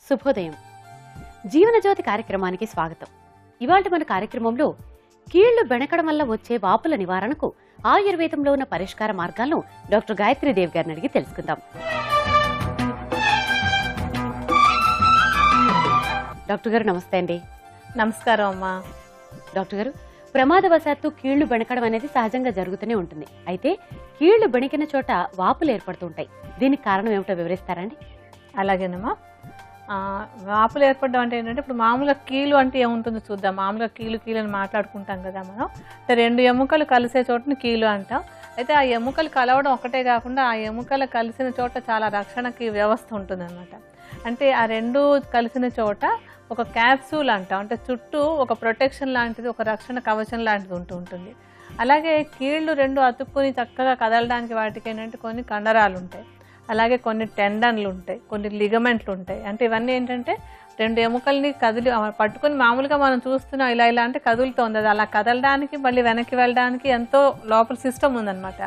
శుభోదయం. జీవనజ్యోతి కార్యక్రమానికి స్వాగతం. ఇవాళ మన కార్యక్రమంలో కీళ్లు బెణకడం వల్ల వచ్చే వాపుల నివారణకు ఆయుర్వేదంలో ఉన్న పరిష్కార మార్గాలను డాక్టర్ గాయత్రీదేవి గారిని అడిగి తెలుసుకుందాం. డాక్టర్ గారు నమస్తే అండి. నమస్కారం అమ్మా. డాక్టర్ గారు, ప్రమాదవశాత్తు కీళ్లు బెణకడం అనేది సహజంగా జరుగుతూనే ఉంటుంది. అయితే కీళ్లు బెణికిన చోట వాపులు ఏర్పడుతుంటాయి. దీనికి కారణం ఏమిటో వివరిస్తారండి? అలాగేనమ్మా. వాపులు ఏర్పడడం అంటే ఏంటంటే, ఇప్పుడు మామూలుగా కీలు అంటే ఏముంటుందో చూద్దాం. మామూలుగా కీలు అని మాట్లాడుకుంటాం కదా మనం. రెండు ఎముకలు కలిసే చోటని కీలు అంటాం. అయితే ఆ ఎముకలు కలవడం ఒకటే కాకుండా ఆ ఎముకలు కలిసిన చోట చాలా రక్షణకి వ్యవస్థ ఉంటుందన్నమాట. అంటే ఆ రెండు కలిసిన చోట ఒక క్యాప్సూల్ అంటాం. అంటే చుట్టూ ఒక ప్రొటెక్షన్ లాంటిది, ఒక రక్షణ కవచం లాంటిది ఉంటుంది. అలాగే కీళ్ళు రెండు అతుక్కుని చక్కగా కదలడానికి వాటికి ఏంటంటే కొన్ని కండరాలు ఉంటాయి, అలాగే కొన్ని టెండన్లు ఉంటాయి, కొన్ని లిగమెంట్లు ఉంటాయి. అంటే ఇవన్నీ ఏంటంటే రెండు ఎముకల్ని పట్టుకుని మామూలుగా మనం చూస్తున్నాం ఇలా అంటే కదులుతోంది. అది అలా కదలడానికి మళ్ళీ వెనక్కి వెళ్ళడానికి ఎంతో లోపల సిస్టమ్ ఉందన్నమాట.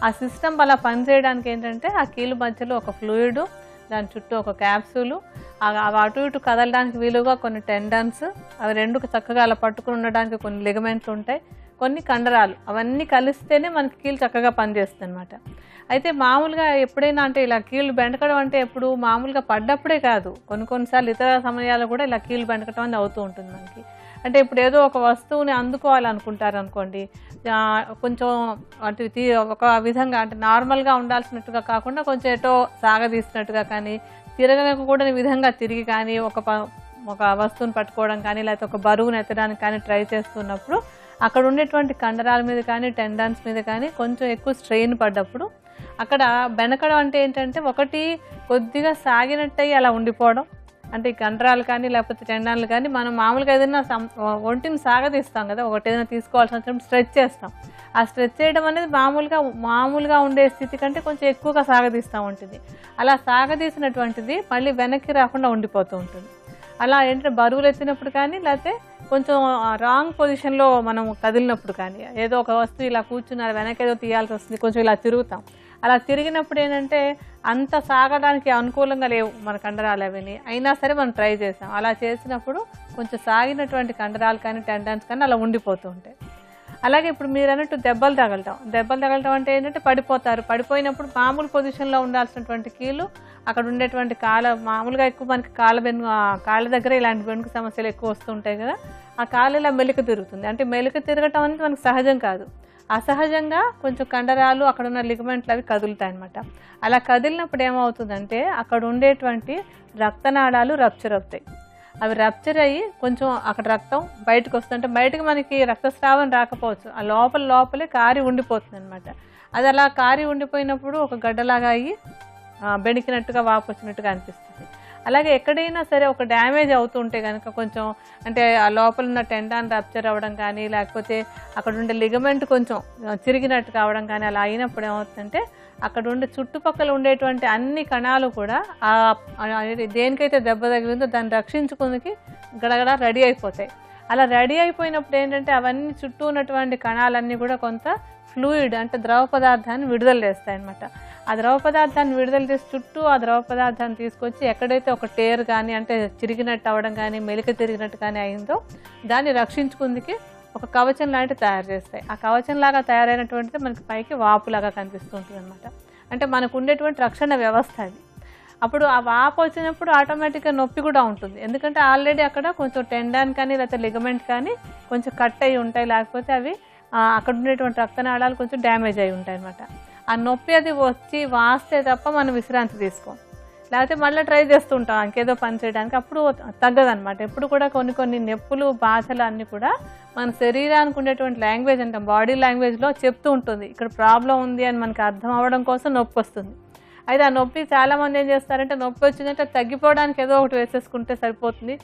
ఆ సిస్టమ్ అలా పనిచేయడానికి ఏంటంటే ఆ కీలు మధ్యలో ఒక ఫ్లూయిడ్, దాని చుట్టూ ఒక క్యాప్సూలు, అవి అటు ఇటు కదలడానికి వీలుగా కొన్ని టెండన్స్, అవి రెండు చక్కగా అలా పట్టుకుని ఉండడానికి కొన్ని లిగమెంట్లు ఉంటాయి, కొన్ని కండరాలు. అవన్నీ కలిస్తేనే మనకి కీలు చక్కగా పనిచేస్తుంది అనమాట. అయితే మామూలుగా ఎప్పుడైనా అంటే ఇలా కీళ్ళు బెండకడం అంటే ఎప్పుడు మామూలుగా పడ్డప్పుడే కాదు, కొన్నిసార్లు ఇతర సమయాల్లో కూడా ఇలా కీళ్ళు బెండకడం అనేది అవుతూ ఉంటుంది మనకి. అంటే ఇప్పుడు ఏదో ఒక వస్తువుని అందుకోవాలనుకుంటారు అనుకోండి, కొంచెం అటు ఒక విధంగా అంటే నార్మల్గా ఉండాల్సినట్టుగా కాకుండా కొంచెం ఎటో సాగదీసినట్టుగా కానీ, తిరగకూడని విధంగా తిరిగి కానీ ఒక వస్తువుని పట్టుకోవడం కానీ, లేకపోతే ఒక బరువును ఎత్తడానికి కానీ ట్రై చేస్తున్నప్పుడు అక్కడ ఉండేటువంటి కండరాల మీద కానీ టెండన్స్ మీద కానీ కొంచెం ఎక్కువ స్ట్రెయిన్ పడ్డప్పుడు అక్కడ బెనకడం అంటే ఏంటంటే, ఒకటి కొద్దిగా సాగినట్టయి అలా ఉండిపోవడం. అంటే ఈ కండరాలు కానీ లేకపోతే టెండన్లు కానీ మనం మామూలుగా ఏదైనా ఒంటిని సాగదీస్తాం కదా, ఒకటి ఏదైనా తీసుకోవాల్సిన స్ట్రెచ్ చేస్తాం. ఆ స్ట్రెచ్ చేయడం అనేది మామూలుగా ఉండే స్థితి కంటే కొంచెం ఎక్కువగా సాగదీస్తూ ఉంటుంది. అలా సాగదీసినటువంటిది మళ్ళీ వెనక్కి రాకుండా ఉండిపోతూ ఉంటుంది. అలా ఏంటంటే బరువులు ఎత్తినప్పుడు కానీ, లేకపోతే కొంచెం రాంగ్ పొజిషన్లో మనం కదిలినప్పుడు కానీ, ఏదో ఒక వస్తువు ఇలా కూర్చున్నారు వెనక ఏదో తీయాల్సి వస్తుంది, కొంచెం ఇలా తిరుగుతాం. అలా తిరిగినప్పుడు ఏంటంటే అంత సాగడానికి అనుకూలంగా లేవు మన కండరాలు అవన్నీ, అయినా సరే మనం ట్రై చేసాం. అలా చేసినప్పుడు కొంచెం సాగినటువంటి కండరాలు కానీ టెండన్స్ కానీ అలా ఉండిపోతూ ఉంటాయి. అలాగే ఇప్పుడు మీరు అన్నట్టు దెబ్బలు తగలటం అంటే ఏంటంటే పడిపోయినప్పుడు మామూలు పొజిషన్లో ఉండాల్సినటువంటి కీలు అక్కడ ఉండేటువంటి మామూలుగా ఎక్కువ మనకి కాళ్ళ దగ్గర ఇలాంటి వెనుక సమస్యలు ఎక్కువ వస్తుంటాయి కదా, ఆ కాలు ఇలా మెలిక తిరుగుతుంది. అంటే మెలిక తిరగటం అనేది మనకు సహజం కాదు, అసహజంగా కొంచెం కండరాలు అక్కడ ఉన్న లిగమెంట్లు అవి కదులుతాయి అన్నమాట. అలా కదిలినప్పుడు ఏమవుతుందంటే అక్కడ ఉండేటువంటి రక్తనాళాలు రప్చర్ అవుతాయి. అవి రప్చర్ అయ్యి కొంచెం అక్కడ రక్తం బయటకు వస్తుంటే బయటకు మనకి రక్తస్రావం రాకపోవచ్చు, ఆ లోపలే కారి ఉండిపోతుంది అనమాట. అది అలా కారి ఉండిపోయినప్పుడు ఒక గడ్డలాగా అయ్యి బెణికినట్టుగా వాపు వచ్చినట్టుగా అనిపిస్తుంది. అలాగే ఎక్కడైనా సరే ఒక డ్యామేజ్ అవుతుంటే కనుక కొంచెం అంటే ఆ లోపల ఉన్న టెండాన్ రప్చర్ అవ్వడం కానీ, లేకపోతే అక్కడ ఉండే లిగమెంట్ కొంచెం చిరిగినట్టు కావడం కానీ అలా అయినప్పుడు ఏమవుతుందంటే అక్కడ ఉండే చుట్టుపక్కల ఉండేటువంటి అన్ని కణాలు కూడా దేనికైతే దెబ్బ తగిలిందో దాన్ని రక్షించుకుందుకు గడగడ రెడీ అయిపోతాయి. అలా రెడీ అయిపోయినప్పుడు ఏంటంటే అవన్నీ చుట్టూ ఉన్నటువంటి కణాలన్నీ కూడా కొంత ఫ్లూయిడ్ అంటే ద్రవ పదార్థాన్ని విడుదల చేస్తాయి అన్నమాట. ఆ ద్రవ పదార్థాన్ని విడుదల చేసి చుట్టూ ఆ ద్రవ పదార్థాన్ని తీసుకొచ్చి ఎక్కడైతే ఒక టేర్ కానీ అంటే చిరిగినట్టు అవ్వడం కానీ మెలిక తిరిగినట్టు కానీ అయిందో దాన్ని రక్షించుకుందుకు ఒక కవచం లాంటివి తయారు చేస్తాయి. ఆ కవచం లాగా తయారైనటువంటిది మనకి పైకి వాపులాగా కనిపిస్తూ ఉంటుంది అనమాట. అంటే మనకు ఉండేటువంటి రక్షణ వ్యవస్థ అది. అప్పుడు ఆ వాపు వచ్చినప్పుడు ఆటోమేటిక్గా నొప్పి కూడా ఉంటుంది, ఎందుకంటే ఆల్రెడీ అక్కడ కొంచెం టెండాన్ కానీ లేకపోతే లిగమెంట్ కానీ కొంచెం కట్ అయి ఉంటాయి, లేకపోతే అవి అక్కడ ఉండేటువంటి రక్తనాళాలు కొంచెం డ్యామేజ్ అయి ఉంటాయి అనమాట. ఆ నొప్పి అది వచ్చి వాస్తే తప్ప మనం విశ్రాంతి తీసుకోం, లేకపోతే మళ్ళీ ట్రై చేస్తుంటాం ఇంకేదో పని చేయడానికి, అప్పుడు తగ్గదనమాట. ఎప్పుడు కూడా కొన్ని నొప్పులు బాధలు అన్నీ కూడా మన శరీరానికి ఉండేటువంటి లాంగ్వేజ్ అంటాం, బాడీ లాంగ్వేజ్లో చెప్తూ ఉంటుంది ఇక్కడ ప్రాబ్లం ఉంది అని మనకి అర్థం అవ్వడం కోసం నొప్పి వస్తుంది. అయితే ఆ నొప్పి చాలామంది ఏం చేస్తారంటే నొప్పి వచ్చిందంటే తగ్గిపోవడానికి ఏదో ఒకటి వేసేసుకుంటే సరిపోతుంది,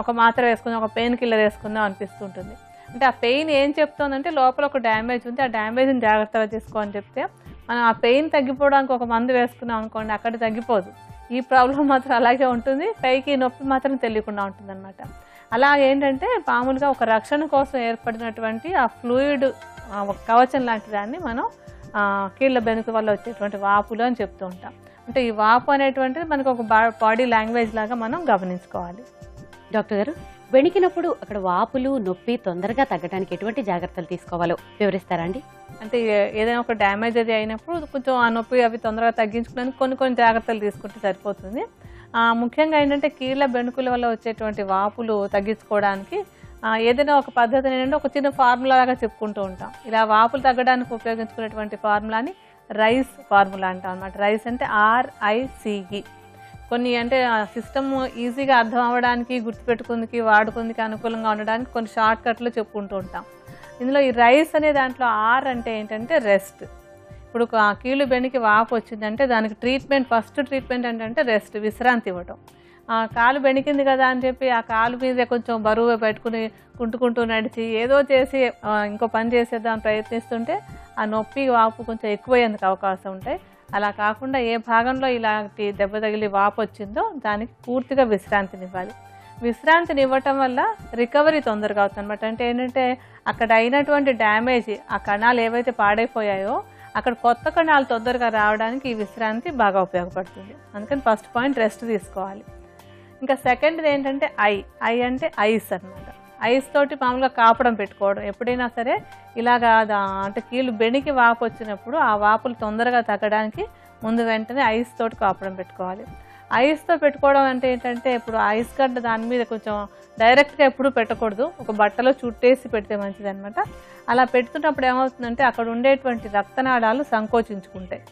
ఒక మాత్ర వేసుకుందాం, ఒక పెయిన్ కిల్లర్ వేసుకుందాం అనిపిస్తుంటుంది. అంటే ఆ పెయిన్ ఏం చెప్తుందంటే లోపల ఒక డ్యామేజ్ ఉంది, ఆ డ్యామేజ్ని జాగ్రత్తగా తీసుకోని చెప్తే మనం ఆ పెయిన్ తగ్గిపోవడానికి ఒక మందు వేసుకున్నాం అనుకోండి, అక్కడ తగ్గిపోదు, ఈ ప్రాబ్లం మాత్రం అలాగే ఉంటుంది, పైకి నొప్పి మాత్రం తెలియకుండా ఉంటుంది అనమాట. అలా ఏంటంటే మామూలుగా ఒక రక్షణ కోసం ఏర్పడినటువంటి ఆ ఫ్లూయిడ్ కవచం లాంటి దాన్ని మనం కీళ్ళ బెనుక వల్ల వచ్చేటువంటి వాపులు అని చెప్తూ ఉంటాం. అంటే ఈ వాపు అనేటువంటిది మనకు ఒక బాడీ లాంగ్వేజ్ లాగా మనం గమనించుకోవాలి. డాక్టర్ గారు, వెణికినప్పుడు అక్కడ వాపులు నొప్పి తొందరగా తగ్గడానికి ఎటువంటి జాగ్రత్తలు తీసుకోవాలో వివరిస్తారా అండి? అంటే ఏదైనా ఒక డ్యామేజ్ అది అయినప్పుడు కొంచెం ఆ నొప్పి అవి తొందరగా తగ్గించుకోవడానికి కొన్ని జాగ్రత్తలు తీసుకుంటే సరిపోతుంది. ముఖ్యంగా ఏంటంటే కీళ్ళ బెణుకుల వల్ల వచ్చేటువంటి వాపులు తగ్గించుకోవడానికి ఏదైనా ఒక పద్ధతి ఏంటంటే ఒక చిన్న ఫార్ములా లాగా చెప్పుకుంటూ ఉంటాం. ఇలా వాపులు తగ్గడానికి ఉపయోగించుకునేటువంటి ఫార్ములాని రైస్ ఫార్ములా అంటాం అనమాట. రైస్ అంటే RICE. కొన్ని అంటే సిస్టమ్ ఈజీగా అర్థం అవ్వడానికి, గుర్తుపెట్టుకుందికి, వాడుకుందికి అనుకూలంగా ఉండడానికి కొన్ని షార్ట్ కట్లు చెప్పుకుంటూ ఉంటాం. ఇందులో ఈ రైస్ అనే దాంట్లో R అంటే ఏంటంటే రెస్ట్. ఇప్పుడు కీళ్ళు బెనికి వాపు వచ్చిందంటే దానికి ఫస్ట్ ట్రీట్మెంట్ ఏంటంటే రెస్ట్, విశ్రాంతి ఇవ్వటం. కాలు బెణికింది కదా అని చెప్పి ఆ కాలు మీద కొంచెం బరువు పెట్టుకుని కుంటుకుంటూ నడిచి ఏదో చేసి ఇంకో పని చేసేద్దామని ప్రయత్నిస్తుంటే ఆ నొప్పి వాపు కొంచెం ఎక్కువయ్యేందుకు అవకాశం ఉంటాయి. అలా కాకుండా ఏ భాగంలో ఇలాంటి దెబ్బ తగిలి వాపు వచ్చిందో దానికి పూర్తిగా విశ్రాంతినివ్వాలి. విశ్రాంతినివ్వటం వల్ల రికవరీ తొందరగా అవుతుంది అనమాట. అంటే ఏంటంటే అక్కడ అయినటువంటి డ్యామేజ్, ఆ కణాలు ఏవైతే పాడైపోయాయో అక్కడ కొత్త కణాలు తొందరగా రావడానికి ఈ విశ్రాంతి బాగా ఉపయోగపడుతుంది. అందుకని ఫస్ట్ పాయింట్ రెస్ట్ తీసుకోవాలి. ఇంకా సెకండ్ది ఏంటంటే ఐ అంటే ఐస్ అనమాట. ఐస్ తోటి మామూలుగా కాపడం పెట్టుకోవడం. ఎప్పుడైనా సరే ఇలాగా అంటే కీళ్ళు బెణికి వాపు వచ్చినప్పుడు ఆ వాపులు తొందరగా తగ్గడానికి ముందు వెంటనే ఐస్ తోటి కాపడం పెట్టుకోవాలి. ఐస్తో పెట్టుకోవడం అంటే ఏంటంటే ఇప్పుడు ఐస్ గడ్డ దాని మీద కొంచెం డైరెక్ట్గా ఎప్పుడు పెట్టకూడదు, ఒక బట్టలో చుట్టేసి పెడితే మంచిది అనమాట. అలా పెడుతున్నప్పుడు ఏమవుతుందంటే అక్కడ ఉండేటువంటి రక్తనాళాలు సంకోచించుకుంటాయి.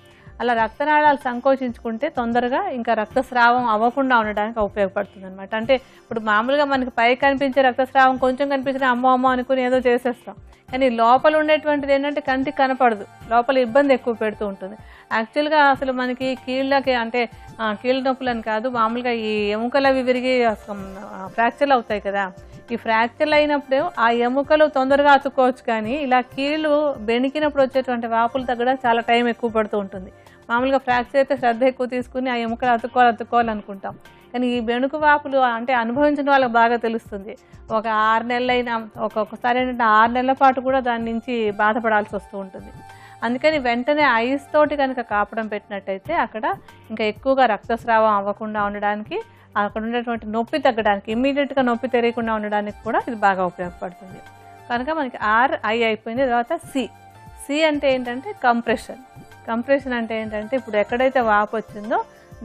అలా రక్తనాళాలు సంకోచించుకుంటే తొందరగా ఇంకా రక్తస్రావం అవ్వకుండా ఉండడానికి ఉపయోగపడుతుంది అనమాట. అంటే ఇప్పుడు మామూలుగా మనకి పై కనిపించే రక్తస్రావం కొంచెం కనిపించిన అమ్మో అనుకుని ఏదో చేసేస్తాం. కానీ లోపల ఉండేటువంటిది ఏంటంటే కంటికి కనపడదు, లోపల ఇబ్బంది ఎక్కువ పెడుతూ ఉంటుంది. యాక్చువల్గా అసలు మనకి కీళ్ళకి అంటే కీళ్ళ నొప్పులని కాదు, మామూలుగా ఈ ఎముకలు అవి విరిగి ఫ్రాక్చర్లు అవుతాయి కదా. ఈ ఫ్రాక్చర్లు అయినప్పుడు ఆ ఎముకలు తొందరగా అతుక్కోవచ్చు, కానీ ఇలా కీళ్ళు బెణికినప్పుడు వచ్చేటువంటి వాపులు తగ్గడానికి చాలా టైం ఎక్కువ పడుతూ ఉంటుంది. మామూలుగా ఫ్రాక్చర్ అయితే శ్రద్ధ ఎక్కువ తీసుకుని ఆ ఎముకలు అతుక్కోవాలనుకుంటాం. కానీ ఈ బెణుకు వాపులు అంటే అనుభవించిన వాళ్ళకి బాగా తెలుస్తుంది. ఒక 6 నెలలైనా ఒక్కొక్కసారి ఏంటంటే 6 నెలల పాటు కూడా దాని నుంచి బాధపడాల్సి వస్తూ ఉంటుంది. అందుకని వెంటనే ఐస్ తోటి కనుక కాపడం పెట్టినట్టయితే అక్కడ ఇంకా ఎక్కువగా రక్తస్రావం అవ్వకుండా ఉండడానికి, అక్కడ ఉండేటువంటి నొప్పి తగ్గడానికి, ఇమ్మీడియట్గా నొప్పి తెలియకుండా ఉండడానికి కూడా ఇది బాగా ఉపయోగపడుతుంది. కనుక మనకి RI అయిపోయింది. తర్వాత సి అంటే ఏంటంటే కంప్రెషన్ అంటే ఏంటంటే ఇప్పుడు ఎక్కడైతే వాపు వచ్చిందో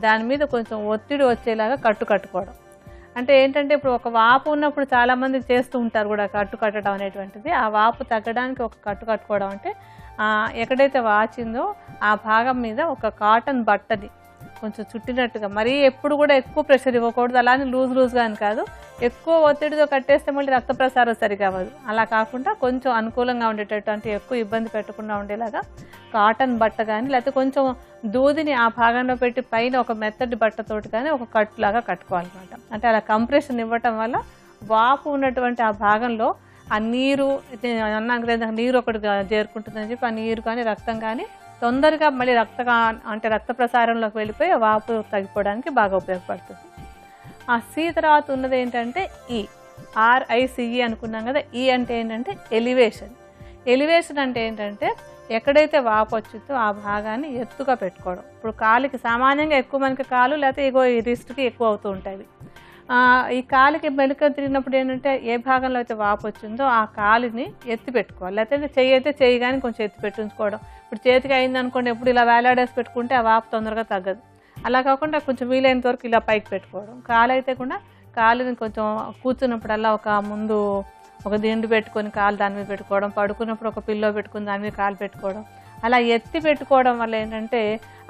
దాని మీద కొంచెం ఒత్తిడి వచ్చేలాగా కట్టుకోవడం. అంటే ఏంటంటే ఇప్పుడు ఒక వాపు ఉన్నప్పుడు చాలామంది చేస్తూ ఉంటారు కూడా కట్టడం అనేటువంటిది. ఆ వాపు తగ్గడానికి ఒక కట్టుకోవడం అంటే ఎక్కడైతే వాచిందో ఆ భాగం మీద ఒక కాటన్ బట్టని కొంచెం చుట్టినట్టుగా, మరీ ఎప్పుడు కూడా ఎక్కువ ప్రెషర్ ఇవ్వకూడదు, అలానే లూజ్గా అని కాదు. ఎక్కువ ఒత్తిడితో కట్టేస్తే మళ్ళీ రక్త ప్రసారం సరిగా అవ్వదు. అలా కాకుండా కొంచెం అనుకూలంగా ఉండేటట్టు, అంటే ఎక్కువ ఇబ్బంది పెట్టకుండా ఉండేలాగా కాటన్ బట్ట కానీ లేకపోతే కొంచెం దూదిని ఆ భాగంలో పెట్టి పైన ఒక మెత్తటి బట్టతోటి కానీ ఒక కట్టులాగా కట్టుకోవాలన్నమాట. అంటే అలా కంప్రెషన్ ఇవ్వటం వల్ల వాపు ఉన్నటువంటి ఆ భాగంలో ఆ నీరు నీరు ఒకటి చేరుకుంటుందని చెప్పి ఆ నీరు కానీ రక్తం కానీ తొందరగా మళ్ళీ రక్త ప్రసారంలోకి వెళ్ళిపోయి ఆ వాపు తగ్గిపోవడానికి బాగా ఉపయోగపడుతుంది. ఆ సి తర్వాత ఉన్నది ఏంటంటే RICE అనుకున్నాం కదా. అంటే ఏంటంటే ఎలివేషన్ అంటే ఏంటంటే ఎక్కడైతే వాపు వచ్చిందో ఆ భాగాన్ని ఎత్తుగా పెట్టుకోవడం. ఇప్పుడు కాలికి సామాన్యంగా ఎక్కువ మనకి కాలు లేకపోతే ఈ రిస్ట్కి ఎక్కువ అవుతూ ఉంటాయి. ఈ కాలికి మెలిక తిరిగినప్పుడు ఏంటంటే ఏ భాగంలో అయితే వాపు వచ్చిందో ఆ కాలిని ఎత్తి పెట్టుకోవాలి, లేకపోతే చెయ్యి అయితే చెయ్యి కానీ కొంచెం ఎత్తి పెట్టుంచుకోవడం. ఇప్పుడు చేతికి అయింది అనుకోండి, ఎప్పుడు ఇలా వేలాడేసి పెట్టుకుంటే ఆ వాపు తొందరగా తగ్గదు. అలా కాకుండా కొంచెం వీలైనంత వరకు ఇలా పైకి పెట్టుకోవడం. కాలు అయితే కూడా కాలుని కొంచెం కూర్చున్నప్పుడల్లా ముందు ఒక దిండు పెట్టుకొని కాలు దాని మీద పెట్టుకోవడం, పడుకున్నప్పుడు ఒక పిల్లో పెట్టుకుని దాని మీద కాలు పెట్టుకోవడం. అలా ఎత్తి పెట్టుకోవడం వల్ల ఏంటంటే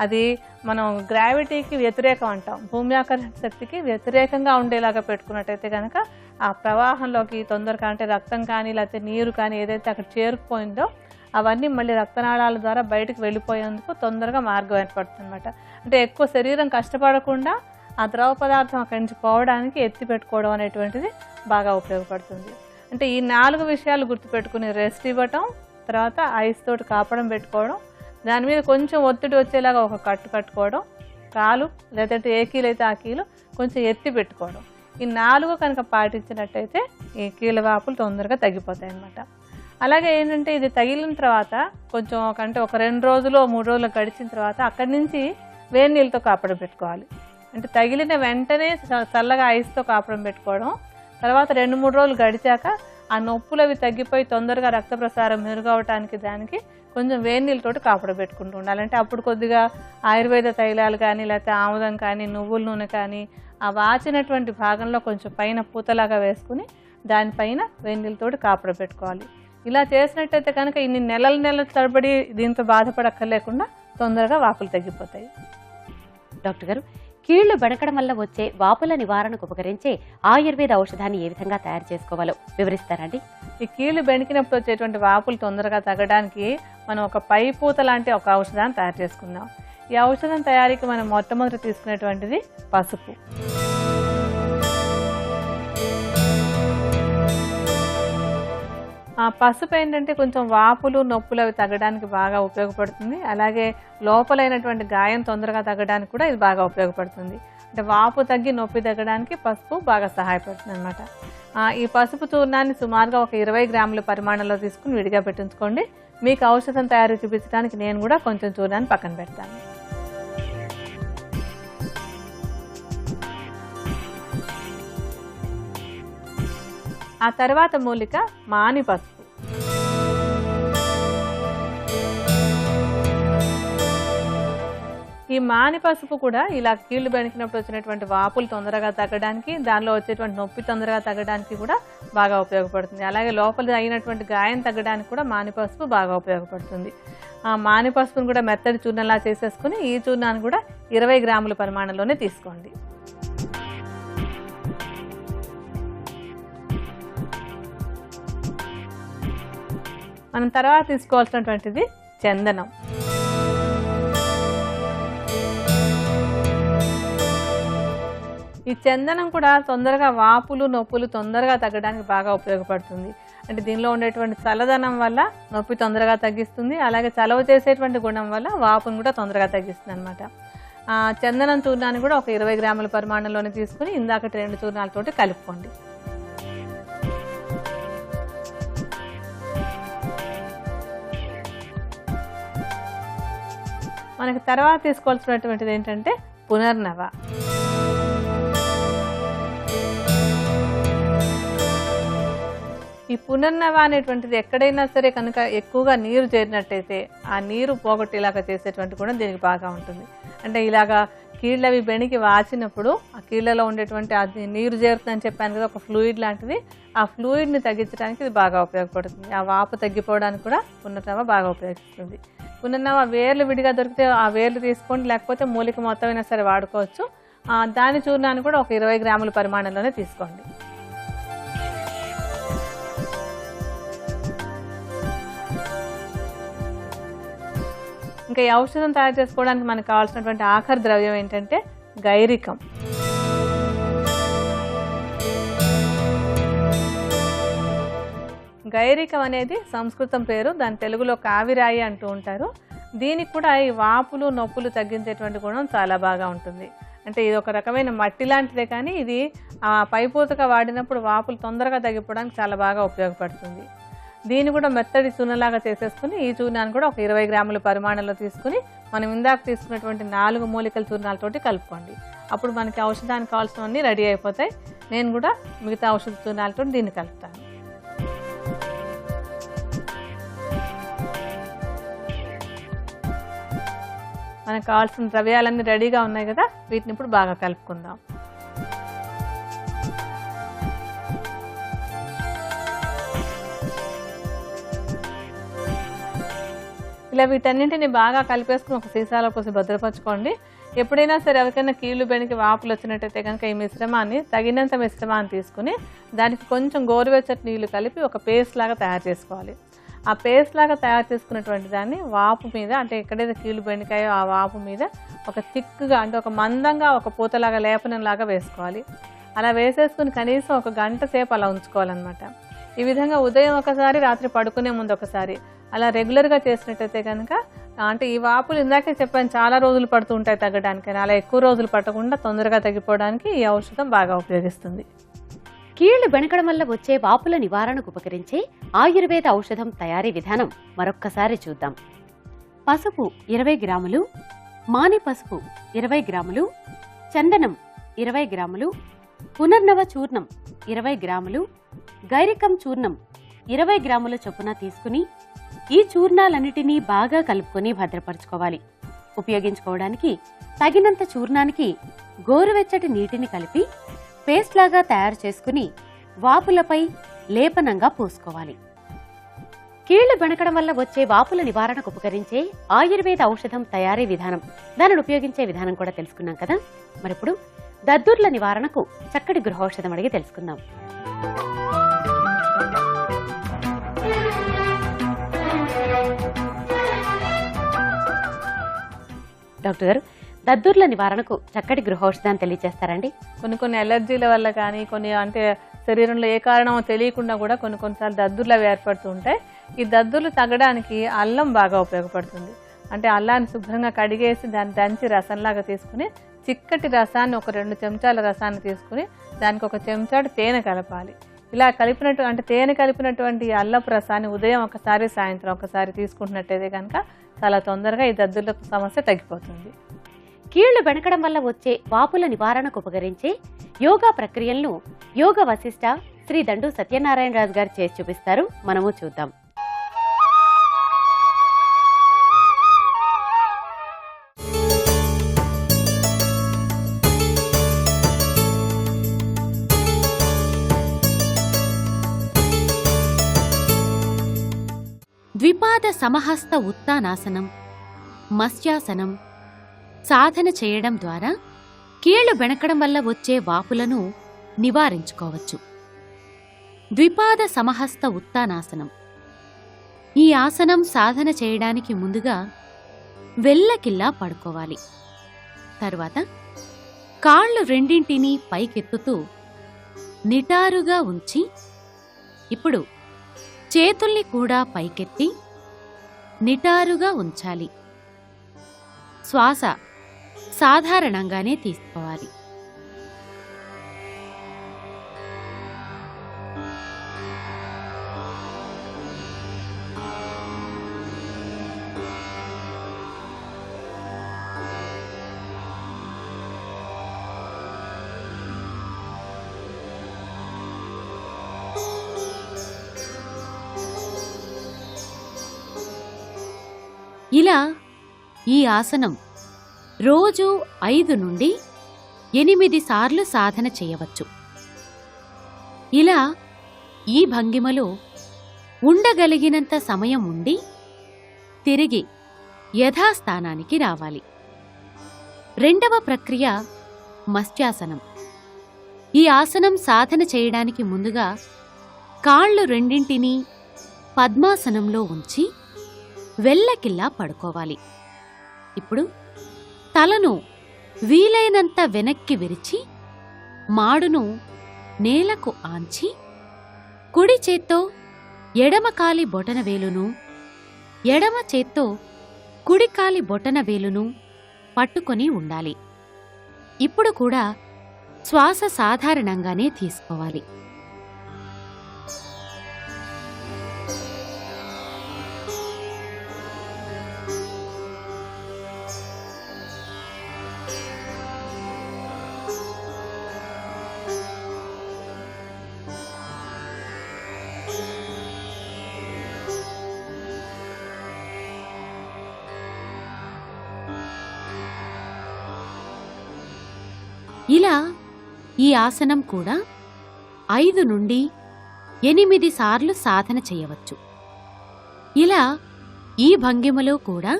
అది మనం గ్రావిటీకి వ్యతిరేకం అంటాం, భూమి ఆకర్షణ శక్తికి వ్యతిరేకంగా ఉండేలాగా పెట్టుకున్నట్టయితే కనుక ఆ ప్రవాహంలోకి తొందరగా అంటే రక్తం కానీ లేకపోతే నీరు కానీ ఏదైతే అక్కడ చేరుకుపోయిందో అవన్నీ మళ్ళీ రక్తనాళాల ద్వారా బయటకు వెళ్ళిపోయేందుకు తొందరగా మార్గం ఏర్పడుతుంది అనమాట. అంటే ఎక్కువ శరీరం కష్టపడకుండా ఆ ద్రవ పదార్థం అక్కడి నుంచి పోవడానికి ఎత్తి పెట్టుకోవడం అనేటువంటిది బాగా ఉపయోగపడుతుంది. అంటే ఈ 4 విషయాలు గుర్తుపెట్టుకుని రెస్ట్ ఇవ్వటం, తర్వాత ఐస్ తోటి కాపడం పెట్టుకోవడం, దాని మీద కొంచెం ఒత్తిడి వచ్చేలాగా ఒక కట్టుకోవడం, కాలు లేదంటే ఏ కీలు అయితే ఆ కీలు కొంచెం ఎత్తి పెట్టుకోవడం. ఈ 4 కనుక పాటించినట్టయితే ఈ కీళ్ళ వాపులు తొందరగా తగ్గిపోతాయి అన్నమాట. అలాగే ఏంటంటే ఇది తగిలిన తర్వాత కొంచెం అంటే ఒక 2 రోజులు 3 రోజులు గడిచిన తర్వాత అక్కడి నుంచి వేడి నీళ్ళతో కాపడం పెట్టుకోవాలి. అంటే తగిలిన వెంటనే చల్లగా ఐస్తో కాపడం పెట్టుకోవడం, తర్వాత 2-3 రోజులు గడిచాక ఆ నొప్పులు అవి తగ్గిపోయి తొందరగా రక్త ప్రసారం మెరుగవటానికి దానికి కొంచెం వేడి నీళ్ళతోటి కాపడం పెట్టుకుంటూ ఉండాలి. అంటే అప్పుడు కొద్దిగా ఆయుర్వేద తైలాలు కానీ లేకపోతే ఆముదం కానీ నువ్వుల నూనె కానీ ఆ వాచినటువంటి భాగంలో కొంచెం పైన పూతలాగా వేసుకుని దానిపైన వేడి నీళ్ళతోటి కాపడం పెట్టుకోవాలి. ఇలా చేసినట్టయితే కనుక ఇన్ని నెలల తరబడి దీంతో బాధపడక్కర్లేకుండా తొందరగా వాపులు తగ్గిపోతాయి. డాక్టర్ గారు, కీళ్లు బెణకడం వల్ల వచ్చే వాపుల నివారణకు ఉపకరించే ఆయుర్వేద ఔషధాన్ని ఏ విధంగా తయారు చేసుకోవాలో వివరిస్తారండి? ఈ కీళ్లు బెణికినప్పుడు వచ్చేటువంటి వాపులు తొందరగా తగ్గడానికి మనం ఒక పై పూత లాంటి ఒక ఔషధాన్ని తయారు చేసుకుందాం. ఈ ఔషధం తయారీకి మనం మొట్టమొదటి తీసుకునేటువంటిది పసుపు. ఆ పసుపు ఏంటంటే కొంచెం వాపులు నొప్పులు అవి తగ్గడానికి బాగా ఉపయోగపడుతుంది. అలాగే లోపలైనటువంటి గాయం తొందరగా తగ్గడానికి కూడా ఇది బాగా ఉపయోగపడుతుంది. అంటే వాపు తగ్గి నొప్పి తగ్గడానికి పసుపు బాగా సహాయపడుతుంది అనమాట. ఈ పసుపు చూర్ణాన్ని సుమారుగా ఒక 20 గ్రాముల పరిమాణంలో తీసుకుని విడిగా పెట్టించుకోండి. మీకు ఔషధం తయారు చూపించడానికి నేను కూడా కొంచెం చూర్ణాన్ని పక్కన పెడతాను. ఆ తర్వాత మూలిక మాని పసుపు. ఈ మాని పసుపు కూడా ఇలా కీళ్లు బెణికినప్పుడు వచ్చినటువంటి వాపులు తొందరగా తగ్గడానికి, దానిలో వచ్చేటువంటి నొప్పి తొందరగా తగ్గడానికి కూడా బాగా ఉపయోగపడుతుంది. అలాగే లోపల అయినటువంటి గాయం తగ్గడానికి కూడా మాని పసుపు బాగా ఉపయోగపడుతుంది. ఆ మాని పసుపును కూడా మెత్తడి చూర్ణంలా చేసేసుకుని ఈ చూర్ణాన్ని కూడా 20 గ్రాముల పరిమాణంలోనే తీసుకోండి. మనం తర్వాత తీసుకోవాల్సినటువంటిది చందనం. ఈ చందనం కూడా తొందరగా వాపులు నొప్పులు తొందరగా తగ్గడానికి బాగా ఉపయోగపడుతుంది. అంటే దీనిలో ఉండేటువంటి చల్లదనం వల్ల నొప్పి తొందరగా తగ్గిస్తుంది. అలాగే చలవ చేసేటువంటి గుణం వల్ల వాపును కూడా తొందరగా తగ్గిస్తుంది అనమాట. చందనం చూర్ణాన్ని కూడా ఒక 20 గ్రాముల పరిమాణంలోనే తీసుకుని ఇందాకటి 2 చూర్ణాలతోటి కలుపుకోండి. మనకి తర్వాత తీసుకోవాల్సినటువంటిది ఏంటంటే పునర్నవ. ఈ పునర్నవ అనేటువంటిది ఎక్కడైనా సరే కనుక ఎక్కువగా నీరు చేరినట్టయితే ఆ నీరు పోగొట్టేలాగా చేసేటువంటి కూడా దీనికి బాగా ఉంటుంది. అంటే ఇలాగా కీళ్ళు అవి బెణికి వాచినప్పుడు ఆ కీళ్ళలో ఉండేటువంటి అది నీరు చేరుతుందని చెప్పాను కదా, ఒక ఫ్లూయిడ్ లాంటిది, ఆ ఫ్లూయిడ్ని తగ్గించడానికి ఇది బాగా ఉపయోగపడుతుంది. ఆ వాపు తగ్గిపోవడానికి కూడా పునర్నవ బాగా ఉపయోగిస్తుంది. పునర్నవ వేర్లు విడిగా దొరికితే ఆ వేర్లు తీసుకోండి, లేకపోతే మూలిక మొత్తం అయినా సరే వాడుకోవచ్చు. దాని చూర్ణాన్ని కూడా ఒక 20 గ్రాముల పరిమాణంలోనే తీసుకోండి. ఇంకా ఈ ఔషధం తయారు చేసుకోవడానికి మనకు కావాల్సినటువంటి ఆఖరి ద్రవ్యం ఏంటంటే గైరికం. గైరికం అనేది సంస్కృతం పేరు, దాని తెలుగులో కావిరాయి అంటూ ఉంటారు. దీనికి కూడా ఈ వాపులు నొప్పులు తగ్గించేటువంటి గుణం చాలా బాగా ఉంటుంది. అంటే ఇది ఒక రకమైన మట్టి లాంటిదే, కానీ ఇది పైపూతగా వాడినప్పుడు వాపులు తొందరగా తగ్గిపోవడానికి చాలా బాగా ఉపయోగపడుతుంది. దీన్ని కూడా మెత్తడి చూర్ణలాగా చేసేసుకుని ఈ చూర్ణాన్ని కూడా ఒక 20 గ్రాముల పరిమాణంలో తీసుకుని మనం ఇందాక తీసుకున్నటువంటి 4 మూలికల చూర్ణాలతోటి కలుపుకోండి. అప్పుడు మనకి ఔషధానికి కావాల్సినవన్నీ రెడీ అయిపోతాయి. నేను కూడా మిగతా ఔషధ చూర్ణాలతో దీన్ని కలుపుతాను. మనకు కావాల్సిన ద్రవ్యాలన్నీ రెడీగా ఉన్నాయి కదా, వీటిని ఇప్పుడు బాగా కలుపుకుందాం. ఇలా వీటన్నింటిని బాగా కలిపేసుకుని ఒక సీసాలో పోసి భద్రపరచుకోండి. ఎప్పుడైనా సరే ఎవరికైనా కీళ్ళు బెణికి వాపులు వచ్చినట్టయితే కనుక ఈ మిశ్రమాన్ని తగినంత మిశ్రమాన్ని తీసుకుని దానికి కొంచెం గోరువెచ్చటి నీళ్లు కలిపి ఒక పేస్ట్ లాగా తయారు చేసుకోవాలి. ఆ పేస్ట్ లాగా తయారు చేసుకున్నటువంటి దాన్ని వాపు మీద, అంటే ఎక్కడైతే కీళ్ళు బెణికాయో ఆ వాపు మీద ఒక థిక్గా, అంటే ఒక మందంగా ఒక పూతలాగా లేపనంలాగా వేసుకోవాలి. అలా వేసేసుకుని కనీసం 1 గంట సేపు అలా ఉంచుకోవాలన్నమాట. ఈ విధంగా ఉదయం ఒకసారి, రాత్రి పడుకునే ముందు ఒకసారి అలా రెగ్యులర్గా చేసినట్టయితే కనుక, అంటే ఈ వాపులు ఇందాకే చెప్పాను చాలా రోజులు పడుతూ ఉంటాయి తగ్గడానికి, అలా ఎక్కువ రోజులు పట్టకుండా తొందరగా తగ్గిపోవడానికి ఈ ఔషధం బాగా ఉపయోగిస్తుంది. కీళ్లు బెణకడం వల్ల వచ్చే వాపుల నివారణకు ఉపకరించే ఆయుర్వేద ఔషధం తయారీ విధానం మరొక్కసారి చూద్దాం. పసుపు 20 గ్రాములు, మాని పసుపు 20 గ్రాములు, చందనం 20 గ్రాములు, పునర్నవ చూర్ణం 20 గ్రాములు, గైరికం చూర్ణం 20 గ్రాముల చొప్పున తీసుకుని ఈ చూర్ణాలన్నిటినీ బాగా కలుపుకొని భద్రపరచుకోవాలి. ఉపయోగించుకోవడానికి తగినంత చూర్ణానికి గోరువెచ్చటి నీటిని కలిపి పేస్ట్ లాగా తయారు చేసుకుని వాపులపై లేపనంగా పూసుకోవాలి. కీళ్లు బెణకడం వల్ల వచ్చే వాపుల నివారణకు ఉపకరించే ఆయుర్వేద ఔషధం తయారీ విధానం, దానిని ఉపయోగించే విధానం కూడా తెలుసుకున్నాం కదా. మరిప్పుడు దద్దుర్ల నివారణకు చక్కటి గృహౌషధం అడిగి తెలుసుకుందాం. డాక్టర్ గారు, దద్దుర్ల నివారణకు చక్కటి గృహౌషధాన్ని తెలియజేస్తారండి? కొన్ని అలర్జీల వల్ల కానీ, కొన్ని అంటే శరీరంలో ఏ కారణమో తెలియకుండా కూడా కొన్నిసార్లు దద్దుర్లు అవి ఏర్పడుతూ ఉంటాయి. ఈ దద్దుర్లు తగ్గడానికి అల్లం బాగా ఉపయోగపడుతుంది. అంటే అల్లాన్ని శుభ్రంగా కడిగేసి దాన్ని దంచి రసంలాగా తీసుకుని, చిక్కటి రసాన్ని ఒక 2 చెంచాల రసాన్ని తీసుకుని దానికి 1 చెంచాడు తేనె కలపాలి. ఇలా కలిపినట్టు అంటే తేనె కలిపినటువంటి అల్లపు రసాన్ని ఉదయం ఒకసారి, సాయంత్రం ఒకసారి తీసుకుంటున్నట్టయితే కనుక చాలా తొందరగా ఈ దద్దుర్ల సమస్య తగ్గిపోతుంది. కీళ్లు బెణకడం వల్ల వచ్చే వాపుల నివారణకు ఉపకరించే యోగా ప్రక్రియలను యోగ వశిష్ఠ శ్రీ దండు సత్యనారాయణ రాజు గారు చేసి చూపిస్తారు. మనము చూద్దాం. ద్విపాద సమహస్త ఉత్తానాసనం, మత్స్యాసనం సాధన చేయడం ద్వారా కీళ్లు బెణకడం వల్ల వచ్చే వాపులను నివారించుకోవచ్చు. ద్విపాద సమహస్త ఉత్తానాసనం. ఈ ఆసనం సాధన చేయడానికి ముందుగా వెల్లకిల్లా పడుకోవాలి. తరువాత కాళ్ళు రెండింటినీ పైకెత్తుతూ నిటారుగా ఉంచి, ఇప్పుడు చేతుల్ని కూడా పైకెత్తి నిటారుగా ఉంచాలి. శ్వాస సాధారణంగానే తీసుకోవాలి. ఇలా ఈ ఆసనం రోజు 5 నుండి 8 సార్లు సాధన చేయవచ్చు. ఇలా ఈ భంగిమలో ఉండగలిగినంత సమయం ఉండి తిరిగి యథాస్థానానికి రావాలి. రెండవ ప్రక్రియ మత్స్యాసనం. ఈ ఆసనం సాధన చేయడానికి ముందుగా కాళ్ళు రెండింటినీ పద్మాసనంలో ఉంచి వెల్లకిల్లా పడుకోవాలి. ఇప్పుడు తలను వీలైనంత వెనక్కి విరిచి మాడును నేలకు ఆంచి కుడి చేత్తో ఎడమ కాలి బొటనవేలును, ఎడమ చేత్తో కుడి కాలి బొటనవేలును పట్టుకొని ఉండాలి. ఇప్పుడు కూడా శ్వాస సాధారణంగానే తీసుకోవాలి. ఇలా ఈ ఆసనం కూడా 5 నుండి 8 సార్లు సాధన చేయవచ్చు. ఇలా ఈ భంగిమలో కూడా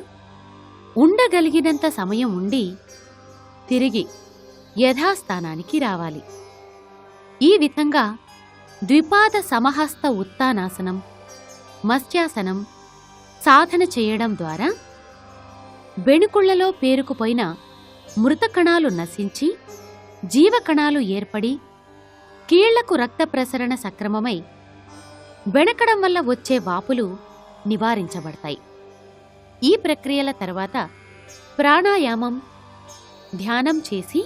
ఉండగలిగినంత సమయం ఉండి తిరిగి యథాస్థానానికి రావాలి. ఈ విధంగా ద్విపాద సమహస్త ఉత్తానాసనం, మత్స్యాసనం సాధన చేయడం ద్వారా బెణుకుళ్లలో పేరుకుపోయిన మృతకణాలు నశించి జీవకణాలు ఏర్పడి కీళ్లకు రక్త ప్రసరణ సక్రమమై బెణకడం వల్ల వచ్చే వాపులు నివారించబడతాయి. ఈ ప్రక్రియల తర్వాత ప్రాణాయామం, ధ్యానం చేసి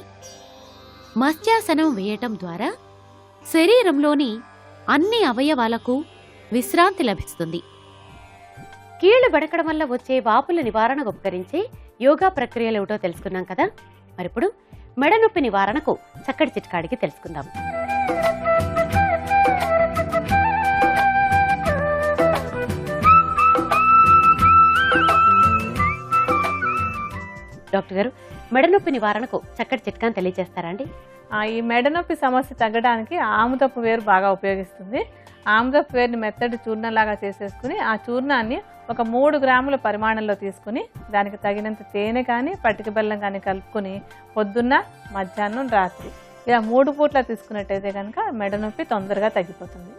మత్స్యాసనం వేయటం ద్వారా శరీరంలోని అన్ని అవయవాలకు విశ్రాంతి లభిస్తుంది. కీళ్లు బెణకడం వల్ల వచ్చే వాపుల నివారణకు ఉపకరించే యోగా ప్రక్రియలు ఏమిటో తెలుసుకున్నాం కదా. మరిప్పుడు మెడ నొప్పి నివారణకు చక్కటి చిట్కాడికి తెలుసుకుందాం. డాక్టర్ గారు, మెడ నొప్పి నివారణకు చక్కటి చిట్కాని తెలియజేస్తారా అండి? ఈ మెడ నొప్పి సమస్య తగ్గడానికి ఆముదపు వేరు బాగా ఉపయోగిస్తుంది. ఆముదపు వేరుని మెత్తటి చూర్ణంలాగా చేసేసుకుని ఆ చూర్ణాన్ని ఒక 3 గ్రాముల పరిమాణంలో తీసుకుని దానికి తగినంత తేనె కానీ పటిక బెల్లం కానీ కలుపుకొని పొద్దున్న, మధ్యాహ్నం, రాత్రి ఇలా 3 పూట్ల తీసుకున్నట్టయితే కనుక మెడ నొప్పి తొందరగా తగ్గిపోతుంది.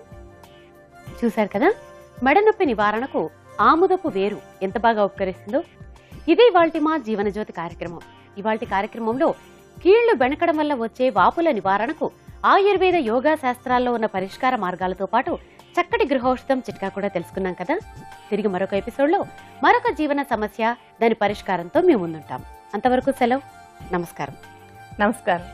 చూశారు కదా, మెడ నొప్పి నివారణకు ఆముదపు వేరు ఎంత బాగా ఉపకరిస్తుందో. ఇదే ఇవాల్టి మా జీవనజ్యోతి కార్యక్రమం. ఇవాల్టి కార్యక్రమంలో కీళ్లు బెణకడం వల్ల వచ్చే వాపుల నివారణకు ఆయుర్వేద యోగా శాస్త్రాల్లో ఉన్న పరిష్కార మార్గాలతో పాటు చక్కటి గృహౌషధం చిట్కా కూడా తెలుసుకున్నాం కదా. తిరిగి మరొక ఎపిసోడ్లో మరొక జీవన సమస్య, దాని పరిష్కారంతో మేము ముందుంటాం. అంతవరకు సెలవు. నమస్కారం. నమస్కారం.